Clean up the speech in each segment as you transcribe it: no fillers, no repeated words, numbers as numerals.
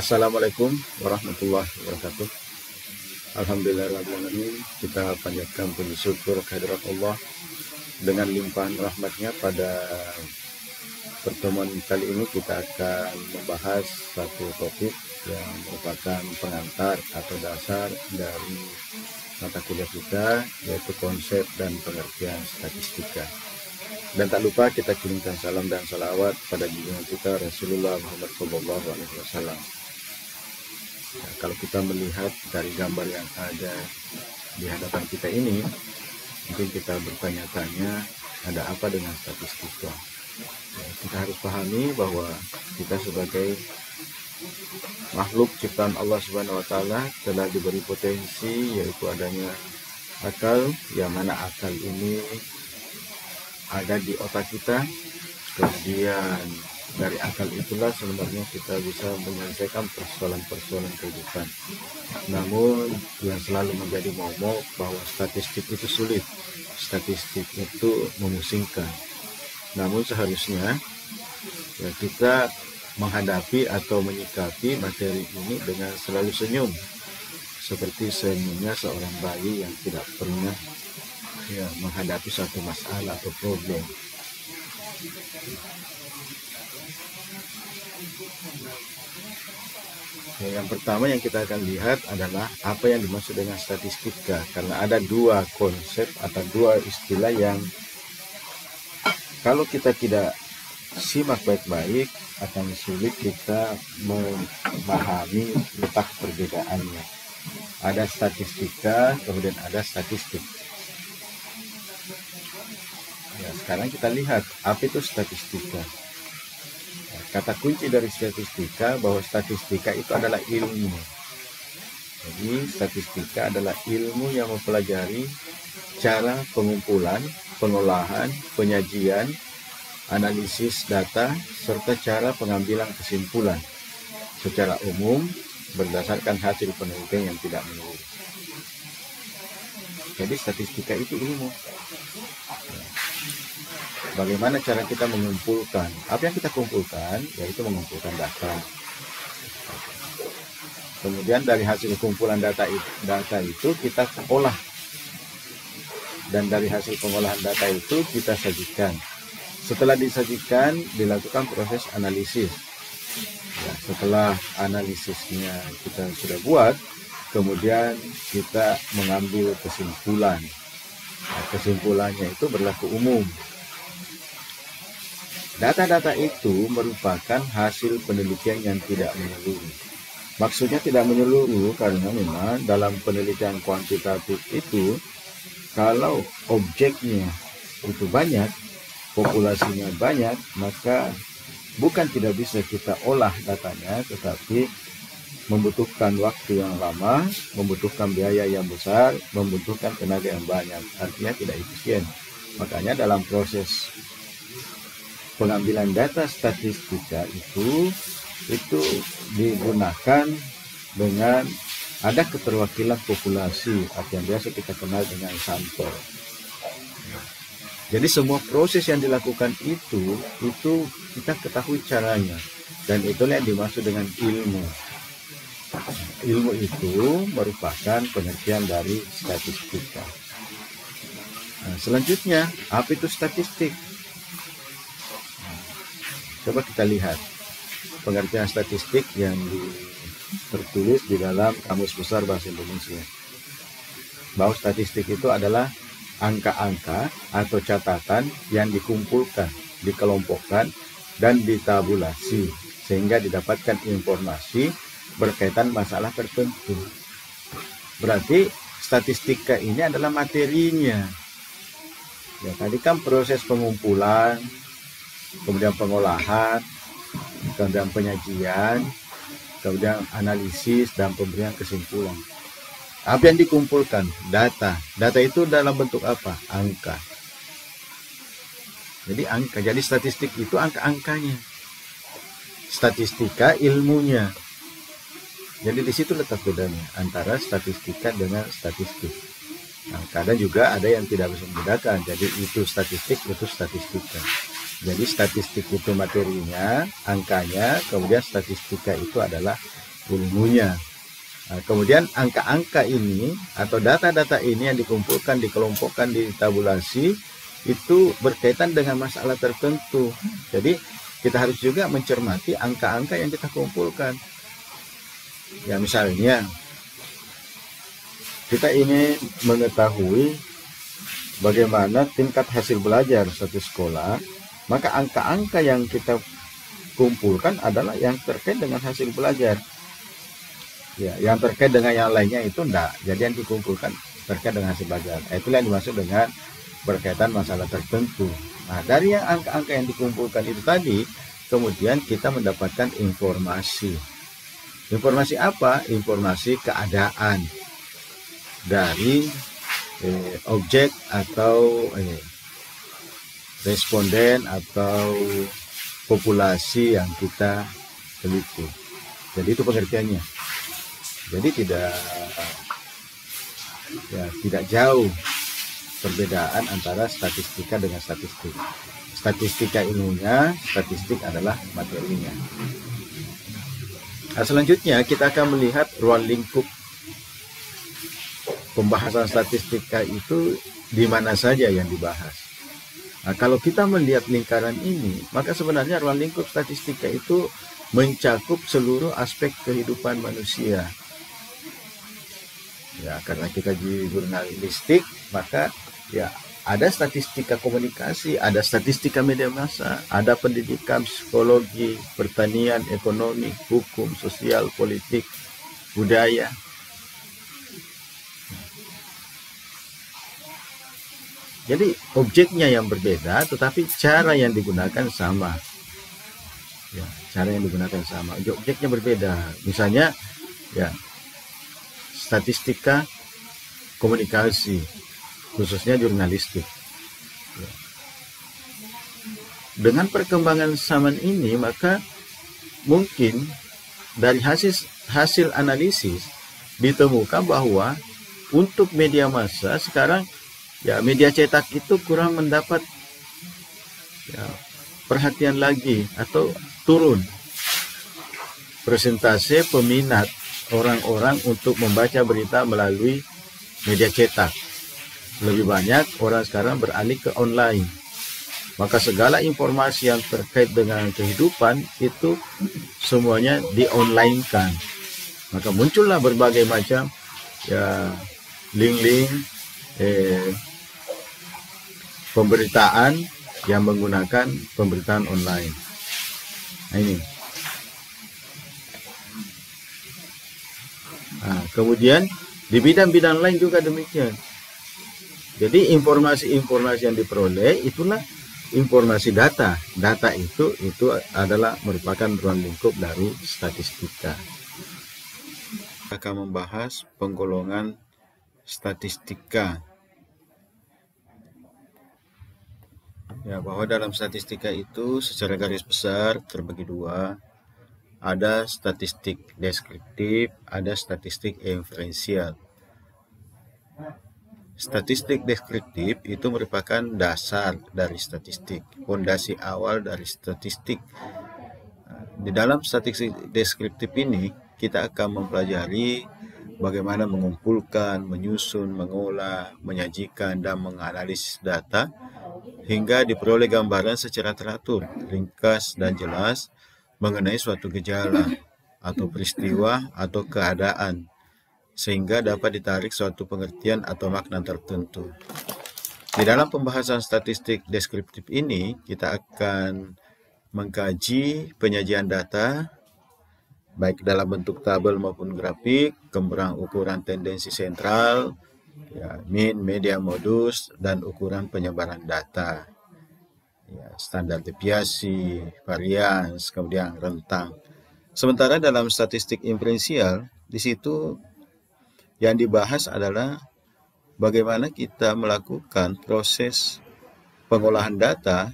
Assalamualaikum warahmatullahi wabarakatuh. Alhamdulillahirrahmanirrahim. Kita panjatkan puji syukur kehadirat Allah dengan limpahan rahmatnya. Pada pertemuan kali ini kita akan membahas satu topik yang merupakan pengantar atau dasar dari mata kuliah kita, yaitu konsep dan pengertian statistika. Dan tak lupa kita kirimkan salam dan salawat pada junjungan kita Rasulullah Muhammad SAW. Nah, kalau kita melihat dari gambar yang ada di hadapan kita ini, mungkin kita bertanya-tanya, ada apa dengan statistika? Ya, kita harus pahami bahwa kita sebagai makhluk ciptaan Allah Subhanahu wa Ta'ala telah diberi potensi, yaitu adanya akal, yang mana akal ini ada di otak kita. Kemudian dari akal itulah sebenarnya kita bisa menyelesaikan persoalan-persoalan kehidupan. Namun yang selalu menjadi momok bahwa statistik itu sulit, statistik itu memusingkan. Namun seharusnya ya, kita menghadapi atau menyikapi materi ini dengan selalu senyum, seperti senyumnya seorang bayi yang tidak pernah menghadapi suatu masalah atau problem. Yang pertama yang kita akan lihat adalah apa yang dimaksud dengan statistika, karena ada dua konsep atau dua istilah yang kalau kita tidak simak baik-baik akan sulit kita memahami letak perbedaannya. Ada statistika, kemudian ada statistik. Ya, sekarang kita lihat apa itu statistika. Kata kunci dari statistika bahwa statistika itu adalah ilmu. Jadi statistika adalah ilmu yang mempelajari cara pengumpulan, pengolahan, penyajian, analisis data, serta cara pengambilan kesimpulan secara umum berdasarkan hasil penelitian yang tidak menyeluruh. Jadi statistika itu ilmu. Bagaimana cara kita mengumpulkan? Apa yang kita kumpulkan? Yaitu mengumpulkan data. Kemudian dari hasil kumpulan data itu kita olah. Dan dari hasil pengolahan data itu kita sajikan. Setelah disajikan, dilakukan proses analisis. Ya, setelah analisisnya kita sudah buat, kemudian kita mengambil kesimpulan. Nah, kesimpulannya itu berlaku umum. Data-data itu merupakan hasil penelitian yang tidak menyeluruh. Maksudnya tidak menyeluruh karena memang dalam penelitian kuantitatif itu, kalau objeknya itu banyak, populasinya banyak, maka bukan tidak bisa kita olah datanya, tetapi membutuhkan waktu yang lama, membutuhkan biaya yang besar, membutuhkan tenaga yang banyak, artinya tidak efisien. Makanya dalam proses pengambilan data statistika itu digunakan dengan ada keterwakilan populasi atau yang biasa kita kenal dengan sampel. Jadi semua proses yang dilakukan itu kita ketahui caranya, dan itulah yang dimaksud dengan ilmu. Ilmu itu merupakan pengertian dari statistika. Nah, selanjutnya apa itu statistik? Coba kita lihat pengertian statistik yang tertulis di dalam Kamus Besar Bahasa Indonesia. Bahwa statistik itu adalah angka-angka atau catatan yang dikumpulkan, dikelompokkan, dan ditabulasi sehingga didapatkan informasi berkaitan masalah tertentu. Berarti statistika ini adalah materinya. Ya, tadi kan proses pengumpulan, kemudian pengolahan, kemudian penyajian, kemudian analisis dan pemberian kesimpulan. Apa yang dikumpulkan? Data. Data itu dalam bentuk apa? Angka. Jadi angka. Jadi statistik itu angka-angkanya. Statistika ilmunya. Jadi di situ letak bedanya antara statistika dengan statistik. Nah, kadang juga ada yang tidak bisa membedakan. Jadi itu statistik, itu statistika. Jadi statistik itu materinya, angkanya, kemudian statistika itu adalah ilmunya. Nah, kemudian angka-angka ini atau data-data ini yang dikumpulkan, dikelompokkan, ditabulasi, itu berkaitan dengan masalah tertentu. Jadi kita harus juga mencermati angka-angka yang kita kumpulkan. Ya misalnya kita ingin mengetahui bagaimana tingkat hasil belajar satu sekolah, maka angka-angka yang kita kumpulkan adalah yang terkait dengan hasil belajar. Ya, yang terkait dengan yang lainnya itu enggak. Jadi yang dikumpulkan terkait dengan hasil belajar. Itulah yang dimaksud dengan berkaitan masalah tertentu. Nah, dari yang angka-angka yang dikumpulkan itu tadi, kemudian kita mendapatkan informasi. Informasi apa? Informasi keadaan dari objek atau responden atau populasi yang kita teliti. Jadi itu pengertiannya. Jadi tidak jauh perbedaan antara statistika dengan statistik. Statistika ilmunya, statistik adalah materinya. Nah, selanjutnya kita akan melihat ruang lingkup pembahasan statistika itu di mana saja yang dibahas. Nah, kalau kita melihat lingkaran ini, maka sebenarnya ruang lingkup statistika itu mencakup seluruh aspek kehidupan manusia. Ya, karena kita di jurnalistik, maka ya ada statistika komunikasi, ada statistika media massa, ada pendidikan, psikologi, pertanian, ekonomi, hukum, sosial, politik, budaya. Jadi objeknya yang berbeda, tetapi cara yang digunakan sama. Ya, cara yang digunakan sama. Objeknya berbeda. Misalnya, ya statistika komunikasi, khususnya jurnalistik. Ya. Dengan perkembangan zaman ini, maka mungkin dari hasil analisis ditemukan bahwa untuk media massa sekarang ya media cetak itu kurang mendapat ya, perhatian lagi atau turun persentase peminat orang-orang untuk membaca berita melalui media cetak. Lebih banyak orang sekarang beralih ke online. Maka segala informasi yang terkait dengan kehidupan itu semuanya di-online-kan. Maka muncullah berbagai macam ya link-link pemberitaan yang menggunakan pemberitaan online. Nah, ini. Nah, kemudian di bidang-bidang lain juga demikian. Jadi informasi-informasi yang diperoleh itulah informasi data. Data itu adalah merupakan ruang lingkup dari statistika. Kita akan membahas penggolongan statistika. Ya, bahwa dalam statistika itu secara garis besar terbagi dua. Ada statistik deskriptif, ada statistik inferensial. Statistik deskriptif itu merupakan dasar dari statistik, fondasi awal dari statistik. Di dalam statistik deskriptif ini, kita akan mempelajari bagaimana mengumpulkan, menyusun, mengolah, menyajikan, dan menganalisis data hingga diperoleh gambaran secara teratur, ringkas, dan jelas mengenai suatu gejala atau peristiwa atau keadaan sehingga dapat ditarik suatu pengertian atau makna tertentu. Di dalam pembahasan statistik deskriptif ini, kita akan mengkaji penyajian data baik dalam bentuk tabel maupun grafik, kembang ukuran tendensi sentral, ya, mean, median, modus, dan ukuran penyebaran data. Ya, standar deviasi, varians, kemudian rentang. Sementara dalam statistik inferensial, di situ yang dibahas adalah bagaimana kita melakukan proses pengolahan data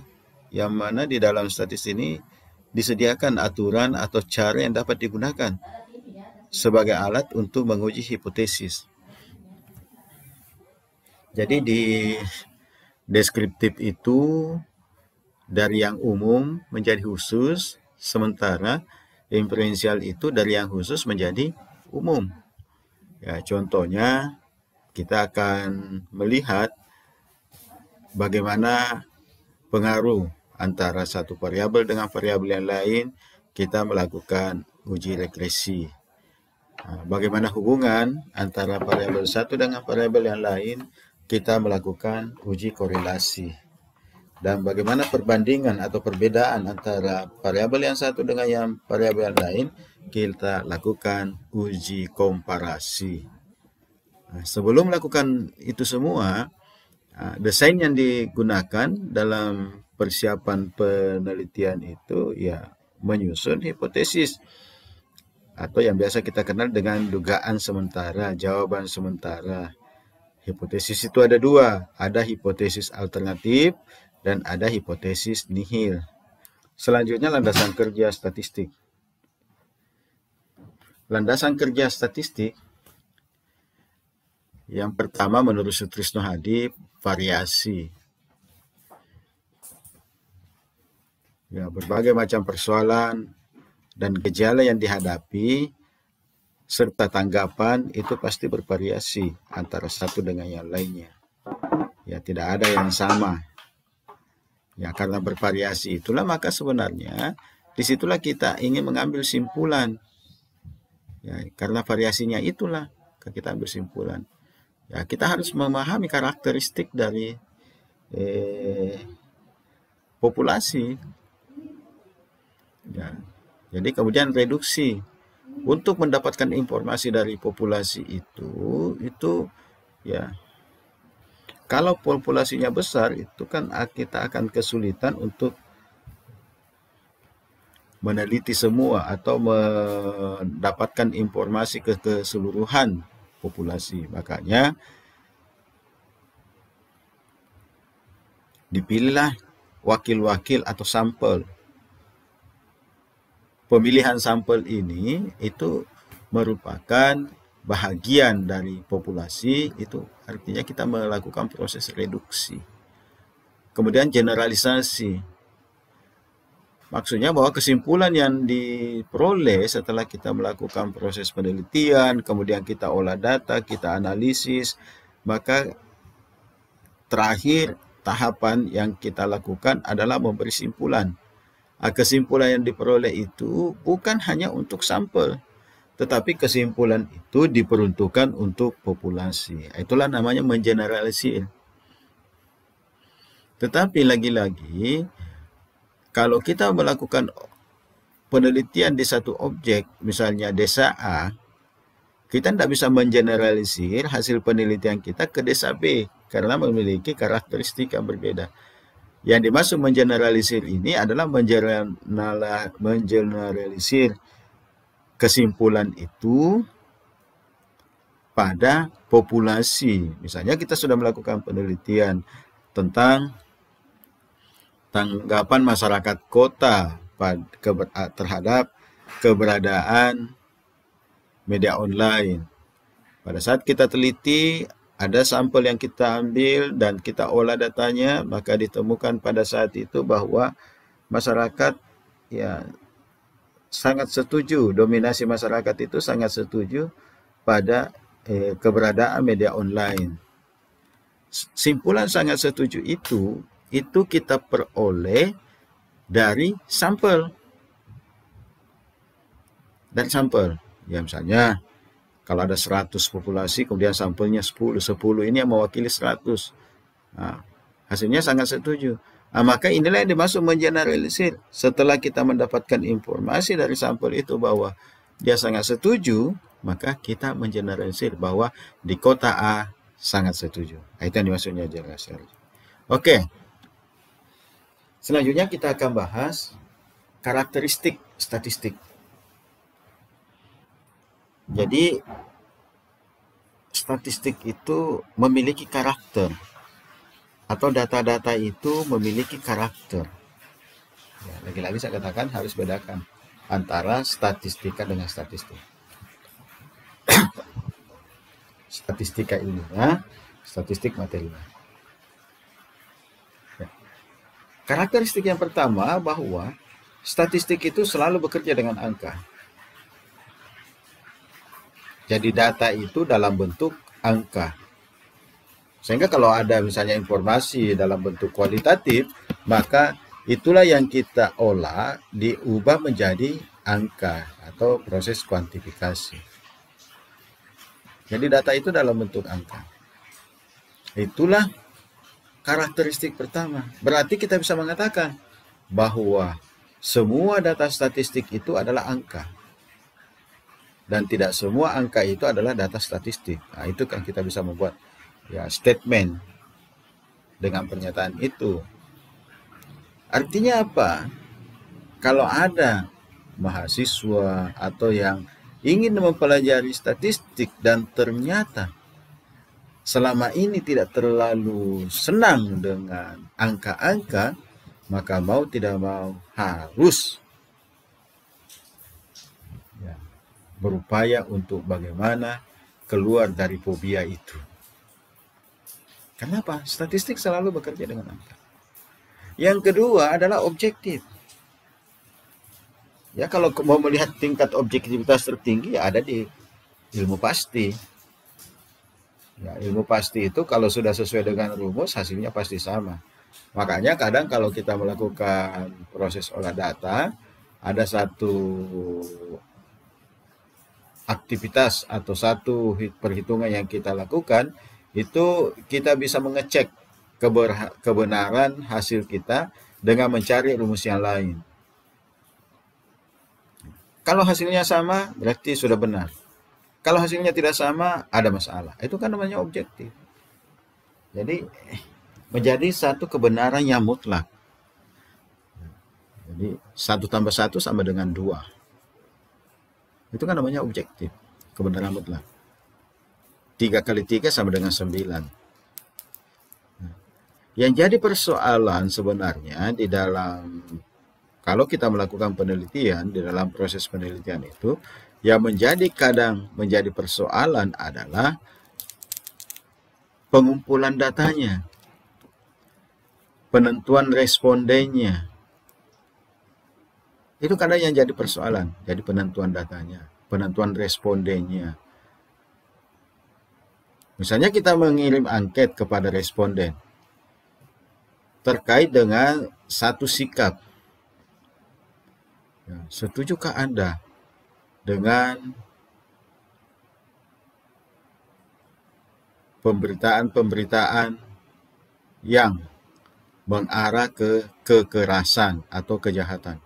yang mana di dalam statistik ini disediakan aturan atau cara yang dapat digunakan sebagai alat untuk menguji hipotesis. Jadi di deskriptif itu dari yang umum menjadi khusus, sementara inferensial itu dari yang khusus menjadi umum. Ya, contohnya kita akan melihat bagaimana pengaruh antara satu variabel dengan variabel yang lain, kita melakukan uji regresi. Bagaimana hubungan antara variabel satu dengan variabel yang lain, kita melakukan uji korelasi. Dan bagaimana perbandingan atau perbedaan antara variabel yang satu dengan yang variabel yang lain, kita lakukan uji komparasi. Sebelum melakukan itu semua, desain yang digunakan dalam persiapan penelitian itu ya menyusun hipotesis atau yang biasa kita kenal dengan dugaan sementara, jawaban sementara. Hipotesis itu ada dua, ada hipotesis alternatif dan ada hipotesis nihil. Selanjutnya landasan kerja statistik. Landasan kerja statistik yang pertama menurut Sutrisno Hadi, variasi. Ya, berbagai macam persoalan dan gejala yang dihadapi serta tanggapan itu pasti bervariasi antara satu dengan yang lainnya. Ya, tidak ada yang sama. Ya, karena bervariasi itulah maka sebenarnya disitulah kita ingin mengambil simpulan. Ya, karena variasinya itulah kita ambil simpulan. Ya, kita harus memahami karakteristik dari populasi. Ya, jadi kemudian reduksi untuk mendapatkan informasi dari populasi itu ya kalau populasinya besar itu kan kita akan kesulitan untuk meneliti semua atau mendapatkan informasi ke keseluruhan populasi. Makanya dipilihlah wakil-wakil atau sampel. Pemilihan sampel ini itu merupakan bahagian dari populasi, itu artinya kita melakukan proses reduksi. Kemudian generalisasi. Maksudnya bahwa kesimpulan yang diperoleh setelah kita melakukan proses penelitian, kemudian kita olah data, kita analisis, maka terakhir tahapan yang kita lakukan adalah memberi simpulan. Kesimpulan yang diperoleh itu bukan hanya untuk sampel, tetapi kesimpulan itu diperuntukkan untuk populasi. Itulah namanya mengeneralisir. Tetapi lagi-lagi, kalau kita melakukan penelitian di satu objek, misalnya desa A, kita tidak bisa mengeneralisir hasil penelitian kita ke desa B, karena memiliki karakteristik yang berbeda. Yang dimaksud mengeneralisir ini adalah mengeneralisir kesimpulan itu pada populasi. Misalnya kita sudah melakukan penelitian tentang tanggapan masyarakat kota terhadap keberadaan media online. Pada saat kita teliti, ada sampel yang kita ambil dan kita olah datanya, maka ditemukan pada saat itu bahwa masyarakat ya sangat setuju, dominasi masyarakat itu sangat setuju pada keberadaan media online. Simpulan sangat setuju itu kita peroleh dari sampel. Dan sampel, ya misalnya kalau ada 100 populasi, kemudian sampelnya 10 ini yang mewakili 100. Nah, hasilnya sangat setuju. Nah, maka inilah yang dimaksud mengeneralisir. Setelah kita mendapatkan informasi dari sampel itu bahwa dia sangat setuju, maka kita mengeneralisir bahwa di kota A sangat setuju. Nah, itu yang dimaksudnya generalisir. Oke. Selanjutnya kita akan bahas karakteristik statistik. Jadi statistik itu memiliki karakter atau data-data itu memiliki karakter. Ya, lagi-lagi saya katakan harus bedakan antara statistika dengan statistik. Statistika ilmiah, statistik material. Ya. Karakteristik yang pertama bahwa statistik itu selalu bekerja dengan angka. Jadi data itu dalam bentuk angka. Sehingga kalau ada misalnya informasi dalam bentuk kualitatif, maka itulah yang kita olah diubah menjadi angka atau proses kuantifikasi. Jadi data itu dalam bentuk angka. Itulah karakteristik pertama. Berarti kita bisa mengatakan bahwa semua data statistik itu adalah angka. Dan tidak semua angka itu adalah data statistik. Nah, itu kan kita bisa membuat ya statement dengan pernyataan itu. Artinya apa? Kalau ada mahasiswa atau yang ingin mempelajari statistik dan ternyata selama ini tidak terlalu senang dengan angka-angka, maka mau tidak mau harus berupaya untuk bagaimana keluar dari fobia itu. Kenapa? Statistik selalu bekerja dengan angka. Yang kedua adalah objektif. Ya, kalau mau melihat tingkat objektivitas tertinggi ya ada di ilmu pasti. Ya, ilmu pasti itu kalau sudah sesuai dengan rumus hasilnya pasti sama. Makanya kadang kalau kita melakukan proses olah data, ada satu aktivitas atau satu perhitungan yang kita lakukan, itu kita bisa mengecek kebenaran hasil kita dengan mencari rumus yang lain. Kalau hasilnya sama, berarti sudah benar. Kalau hasilnya tidak sama, ada masalah. Itu kan namanya objektif. Jadi, menjadi satu kebenaran yang mutlak. Jadi, 1 tambah 1 sama dengan 2. Itu kan namanya objektif, kebenaran mutlak. 3 kali 3 sama dengan 9. Yang jadi persoalan sebenarnya di dalam, kalau kita melakukan penelitian, di dalam proses penelitian itu, yang kadang menjadi persoalan adalah pengumpulan datanya, penentuan respondennya. Itu kadang yang jadi persoalan, jadi penentuan datanya, penentuan respondennya. Misalnya kita mengirim angket kepada responden terkait dengan satu sikap. Ya, setujukah Anda dengan pemberitaan-pemberitaan yang mengarah ke kekerasan atau kejahatan?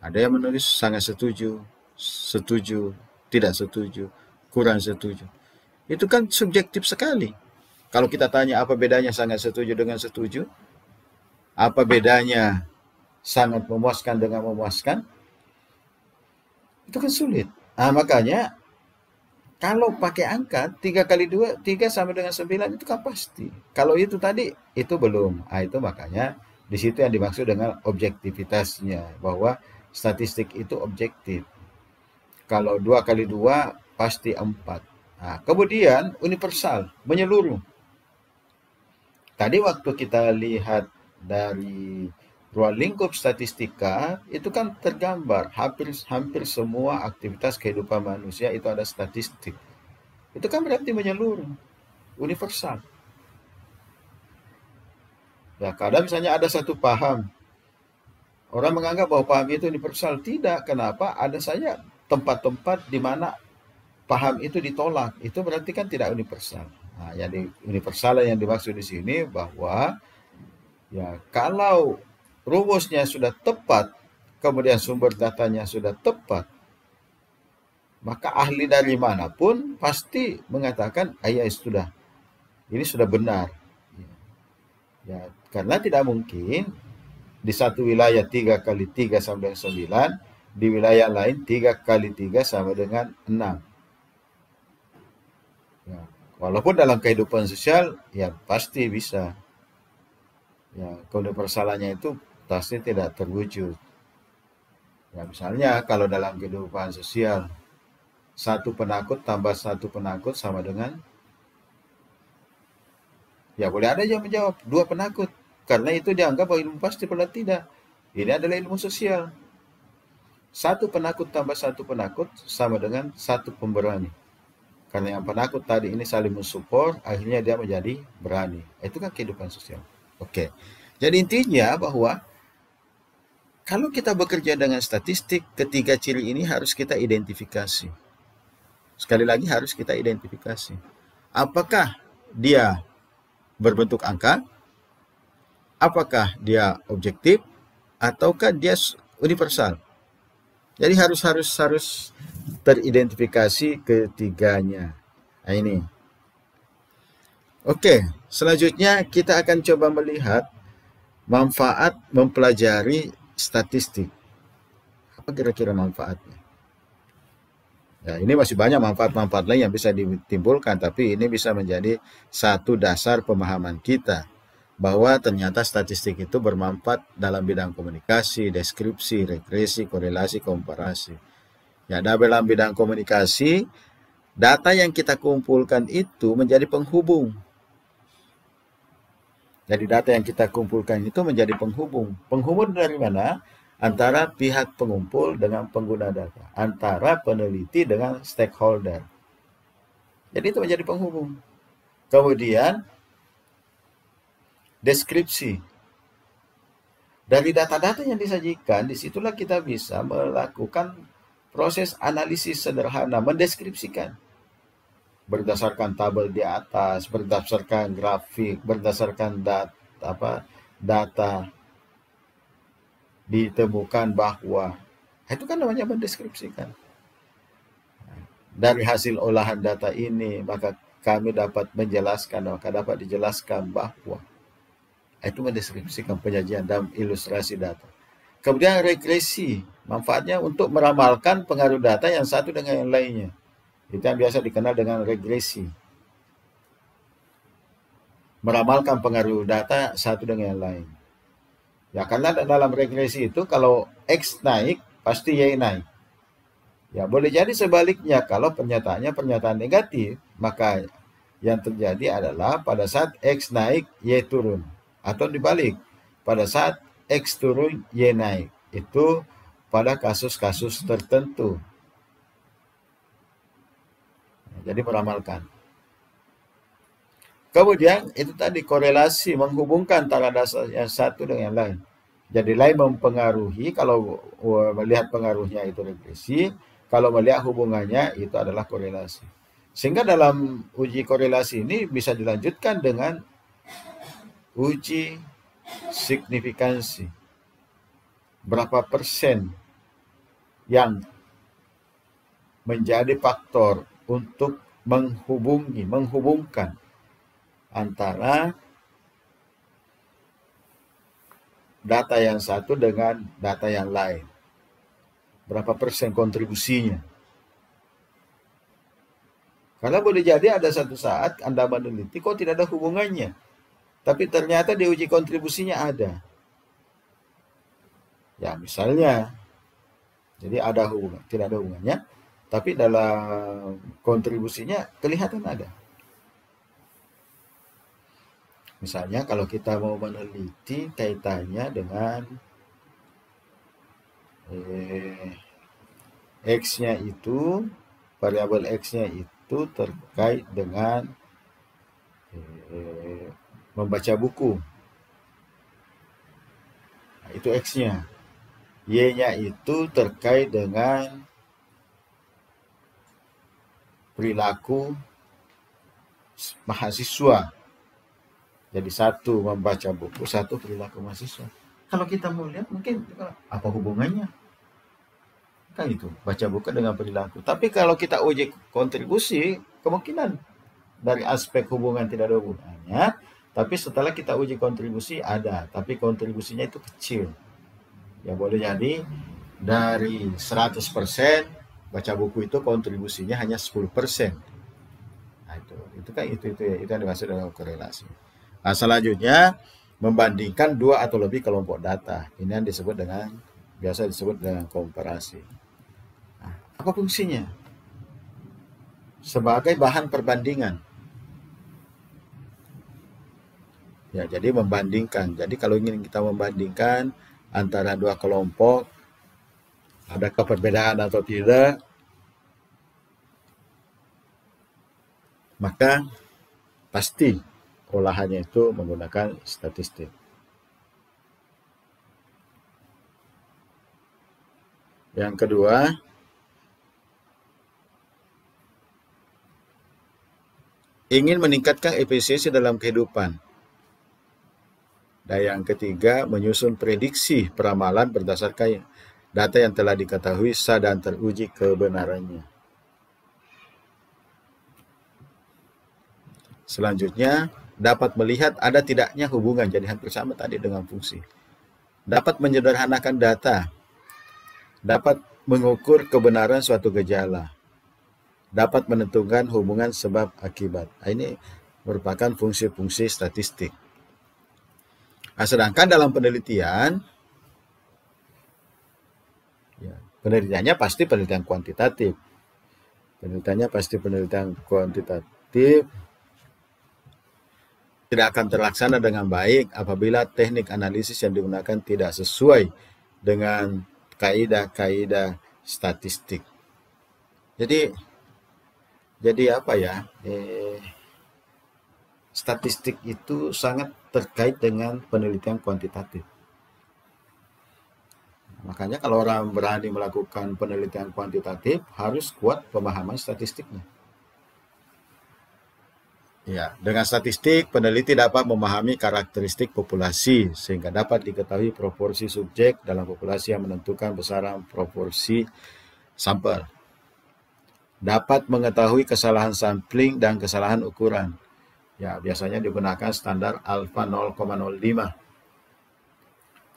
Ada yang menulis sangat setuju, setuju, tidak setuju, kurang setuju. Itu kan subjektif sekali. Kalau kita tanya apa bedanya sangat setuju dengan setuju, apa bedanya sangat memuaskan dengan memuaskan, itu kan sulit. Nah, makanya kalau pakai angka 3 kali 2, 3 sama dengan 9 itu kan pasti. Kalau itu tadi, itu belum. Nah, itu makanya di situ yang dimaksud dengan objektivitasnya, bahwa statistik itu objektif. Kalau 2 kali 2 pasti 4. Nah, kemudian universal, menyeluruh. Tadi waktu kita lihat dari ruang lingkup statistika, itu kan tergambar hampir semua aktivitas kehidupan manusia itu ada statistik. Itu kan berarti menyeluruh, universal. Ya, kadang misalnya ada satu paham, orang menganggap bahwa paham itu universal. Tidak. Kenapa? Ada saja tempat-tempat di mana paham itu ditolak. Itu berarti kan tidak universal. Nah, jadi universal yang dimaksud di sini bahwa ya kalau rumusnya sudah tepat, kemudian sumber datanya sudah tepat, maka ahli dari manapun pasti mengatakan, ya sudah, ini sudah benar. Ya, karena tidak mungkin di satu wilayah 3 kali 3 sama dengan 9, di wilayah lain 3 kali 3 sama dengan 6. Ya, walaupun dalam kehidupan sosial, ya pasti bisa. Ya, keuniversalannya itu pasti tidak terwujud. Ya, misalnya kalau dalam kehidupan sosial, 1 penakut tambah 1 penakut sama dengan, ya boleh ada yang menjawab 2 penakut. karena itu dianggap bahwa ilmu pasti, padahal tidak. Ini adalah ilmu sosial. Satu penakut tambah satu penakut sama dengan satu pemberani. Karena yang penakut tadi ini saling mensupport, akhirnya dia menjadi berani. Itu kan kehidupan sosial. Oke. Jadi intinya bahwa kalau kita bekerja dengan statistik, ketiga ciri ini harus kita identifikasi. Sekali lagi harus kita identifikasi. Apakah dia berbentuk angka? Apakah dia objektif? Ataukah dia universal? Jadi harus teridentifikasi ketiganya. Nah, ini. Oke, selanjutnya kita akan coba melihat manfaat mempelajari statistik. Apa kira-kira manfaatnya? Ya, ini masih banyak manfaat-manfaat lain yang bisa ditimbulkan, tapi ini bisa menjadi satu dasar pemahaman kita bahwa ternyata statistik itu bermanfaat dalam bidang komunikasi, deskripsi, regresi, korelasi, komparasi. Ya, dalam bidang komunikasi, data yang kita kumpulkan itu menjadi penghubung. Jadi data yang kita kumpulkan itu menjadi penghubung. Penghubung dari mana? Antara pihak pengumpul dengan pengguna data. Antara peneliti dengan stakeholder. Jadi itu menjadi penghubung. Kemudian, deskripsi. Dari data-data yang disajikan, disitulah kita bisa melakukan proses analisis sederhana, mendeskripsikan. Berdasarkan tabel di atas, berdasarkan grafik, berdasarkan data ditemukan bahwa itu kan namanya mendeskripsikan. Dari hasil olahan data ini, maka kami dapat menjelaskan, maka dapat dijelaskan bahwa itu mendeskripsikan penyajian dan ilustrasi data. Kemudian regresi, manfaatnya untuk meramalkan pengaruh data yang satu dengan yang lainnya. Itu yang biasa dikenal dengan regresi. Meramalkan pengaruh data satu dengan yang lain. Ya, karena dalam regresi itu kalau X naik, pasti Y naik. Ya, boleh jadi sebaliknya, kalau pernyataannya pernyataan negatif, maka yang terjadi adalah pada saat X naik, Y turun. Atau dibalik, pada saat X turun, Y naik. Itu pada kasus-kasus tertentu. Jadi meramalkan. Kemudian itu tadi korelasi, menghubungkan antara data yang satu dengan yang lain. Jadi lain mempengaruhi, kalau melihat pengaruhnya itu regresi, kalau melihat hubungannya itu adalah korelasi. Sehingga dalam uji korelasi ini bisa dilanjutkan dengan uji signifikansi. Berapa persen yang menjadi faktor untuk menghubungkan antara data yang satu dengan data yang lain. Berapa persen kontribusinya? Karena boleh jadi ada satu saat Anda meneliti kok tidak ada hubungannya. Tapi ternyata di uji kontribusinya ada. Ya, misalnya, jadi ada hubungan, tidak ada hubungannya, tapi dalam kontribusinya kelihatan ada. Misalnya kalau kita mau meneliti kaitannya dengan X-nya itu, variabel X-nya itu terkait dengan membaca buku. Nah, itu X-nya. Y-nya itu terkait dengan perilaku mahasiswa. Jadi satu membaca buku, satu perilaku mahasiswa. Kalau kita mau lihat mungkin apa hubungannya? Kan itu, baca buku dengan perilaku. Tapi kalau kita uji kontribusi, kemungkinan dari aspek hubungan tidak ada hubungannya. Tapi setelah kita uji kontribusi ada, tapi kontribusinya itu kecil. Ya boleh jadi dari 100% baca buku itu kontribusinya hanya 10%. Nah, itu yang dimaksud dengan korelasi. Nah, selanjutnya membandingkan dua atau lebih kelompok data. Ini yang biasa disebut dengan komparasi. Nah, apa fungsinya? Sebagai bahan perbandingan. Ya, jadi membandingkan. Jadi kalau ingin kita membandingkan antara dua kelompok, adakah perbedaan atau tidak, maka pasti olahannya itu menggunakan statistik. Yang kedua, ingin meningkatkan efisiensi dalam kehidupan. Dan yang ketiga, menyusun prediksi peramalan berdasarkan data yang telah diketahui sah dan teruji kebenarannya. Selanjutnya, dapat melihat ada tidaknya hubungan, jadi hampir sama tadi dengan fungsi. Dapat menyederhanakan data, dapat mengukur kebenaran suatu gejala, dapat menentukan hubungan sebab akibat. Ini merupakan fungsi-fungsi statistik. Nah, sedangkan dalam penelitian, ya, penelitiannya pasti penelitian kuantitatif. Penelitiannya pasti penelitian kuantitatif, tidak akan terlaksana dengan baik apabila teknik analisis yang digunakan tidak sesuai dengan kaidah-kaidah statistik. Jadi apa ya? Statistik itu sangat terkait dengan penelitian kuantitatif. Makanya kalau orang berani melakukan penelitian kuantitatif harus kuat pemahaman statistiknya. Ya, dengan statistik peneliti dapat memahami karakteristik populasi sehingga dapat diketahui proporsi subjek dalam populasi yang menentukan besaran proporsi sampel. Dapat mengetahui kesalahan sampling dan kesalahan ukuran. Ya, biasanya digunakan standar alfa 0,05.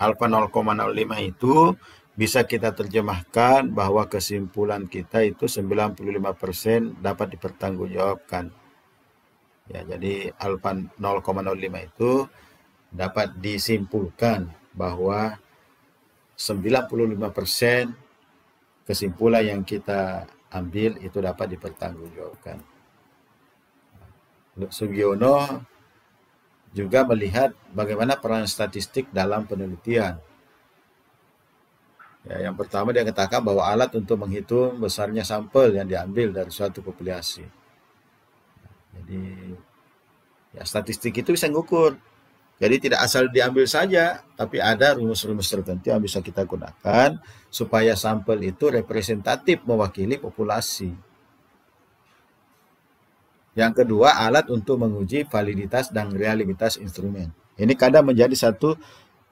Alfa 0,05 itu bisa kita terjemahkan bahwa kesimpulan kita itu 95% dapat dipertanggungjawabkan. Ya, jadi alfa 0,05 itu dapat disimpulkan bahwa 95% kesimpulan yang kita ambil itu dapat dipertanggungjawabkan. Sugiono juga melihat bagaimana peran statistik dalam penelitian. Ya, yang pertama dia katakan bahwa alat untuk menghitung besarnya sampel yang diambil dari suatu populasi. Jadi ya, statistik itu bisa mengukur. Jadi tidak asal diambil saja, tapi ada rumus-rumus tertentu yang bisa kita gunakan supaya sampel itu representatif mewakili populasi. Yang kedua, alat untuk menguji validitas dan reliabilitas instrumen. Ini kadang menjadi satu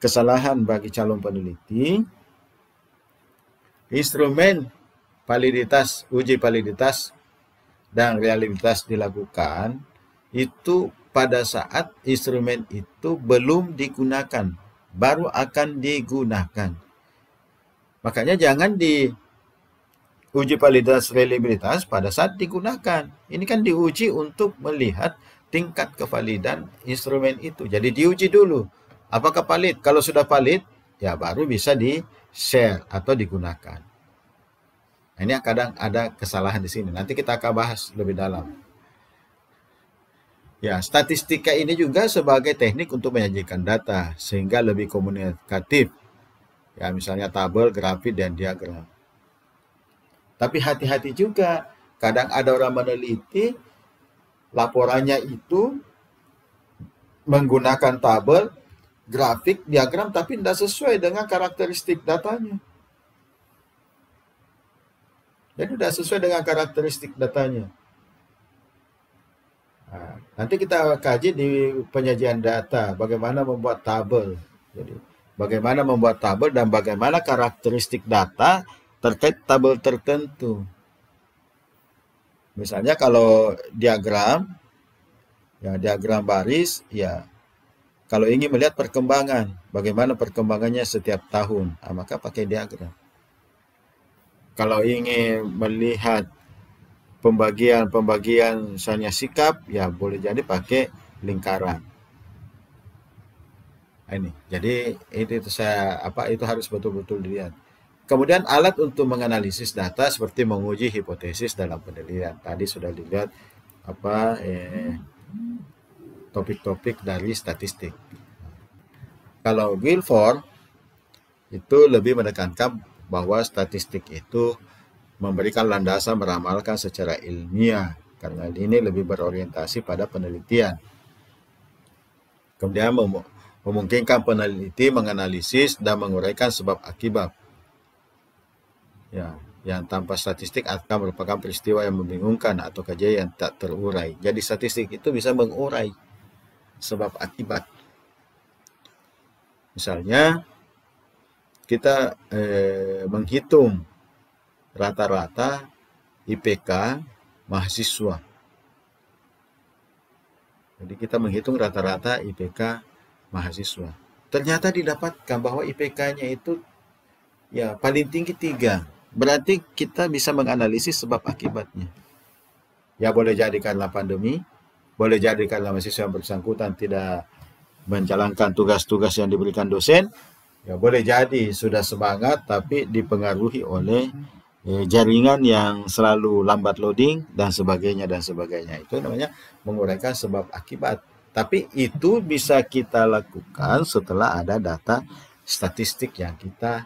kesalahan bagi calon peneliti. Instrumen validitas, uji validitas dan reliabilitas dilakukan itu pada saat instrumen itu belum digunakan, baru akan digunakan. Makanya jangan diuji validitas reliabilitas pada saat digunakan. Ini kan diuji untuk melihat tingkat kevalidan instrumen itu. Jadi diuji dulu. Apakah valid? Kalau sudah valid, ya baru bisa di-share atau digunakan. Nah, ini kadang ada kesalahan di sini. Nanti kita akan bahas lebih dalam. Ya, statistika ini juga sebagai teknik untuk menyajikan data sehingga lebih komunikatif. Ya, misalnya tabel, grafik, dan diagram. Tapi hati-hati juga. Kadang ada orang meneliti, laporannya itu menggunakan tabel, grafik, diagram, tapi tidak sesuai dengan karakteristik datanya. Jadi tidak sesuai dengan karakteristik datanya. Nah, nanti kita kaji di penyajian data, bagaimana membuat tabel. Jadi, bagaimana membuat tabel dan bagaimana karakteristik data terkait tabel tertentu. Misalnya kalau diagram, ya diagram baris, ya kalau ingin melihat perkembangan, bagaimana perkembangannya setiap tahun, maka pakai diagram. Kalau ingin melihat pembagian misalnya sikap, ya boleh jadi pakai lingkaran. Nah, ini, jadi itu itu harus betul-betul dilihat. Kemudian alat untuk menganalisis data seperti menguji hipotesis dalam penelitian. Tadi sudah dilihat topik-topik dari statistik. Kalau Guilford itu lebih menekankan bahwa statistik itu memberikan landasan meramalkan secara ilmiah, karena ini lebih berorientasi pada penelitian. Kemudian memungkinkan peneliti menganalisis dan menguraikan sebab akibat. Ya, yang tanpa statistik akan merupakan peristiwa yang membingungkan atau kejadian yang tak terurai. Jadi statistik itu bisa mengurai sebab akibat. Misalnya kita menghitung rata-rata IPK mahasiswa. Jadi kita menghitung rata-rata IPK mahasiswa. Ternyata didapatkan bahwa IPK-nya itu ya paling tinggi 3. Berarti kita bisa menganalisis sebab akibatnya. Ya boleh jadi karena pandemi, boleh jadi karena mahasiswa yang bersangkutan tidak menjalankan tugas-tugas yang diberikan dosen, ya boleh jadi sudah semangat tapi dipengaruhi oleh jaringan yang selalu lambat loading dan sebagainya dan sebagainya. Itu namanya menguraikan sebab akibat. Tapi itu bisa kita lakukan setelah ada data statistik yang kita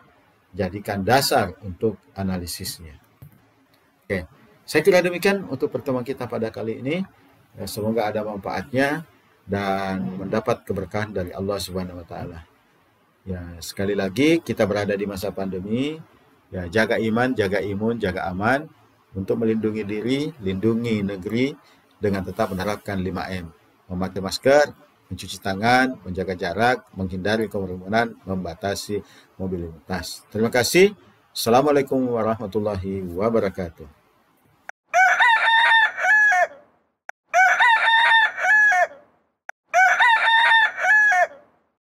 jadikan dasar untuk analisisnya. Oke, saya kira demikian untuk pertemuan kita pada kali ini. Ya, semoga ada manfaatnya dan mendapat keberkahan dari Allah Subhanahu wa taala. Ya, sekali lagi kita berada di masa pandemi. Ya, jaga iman, jaga imun, jaga aman untuk melindungi diri, lindungi negeri dengan tetap menerapkan 5M. Memakai masker, mencuci tangan, menjaga jarak, menghindari kerumunan, membatasi mobilitas. Terima kasih. Assalamualaikum warahmatullahi wabarakatuh.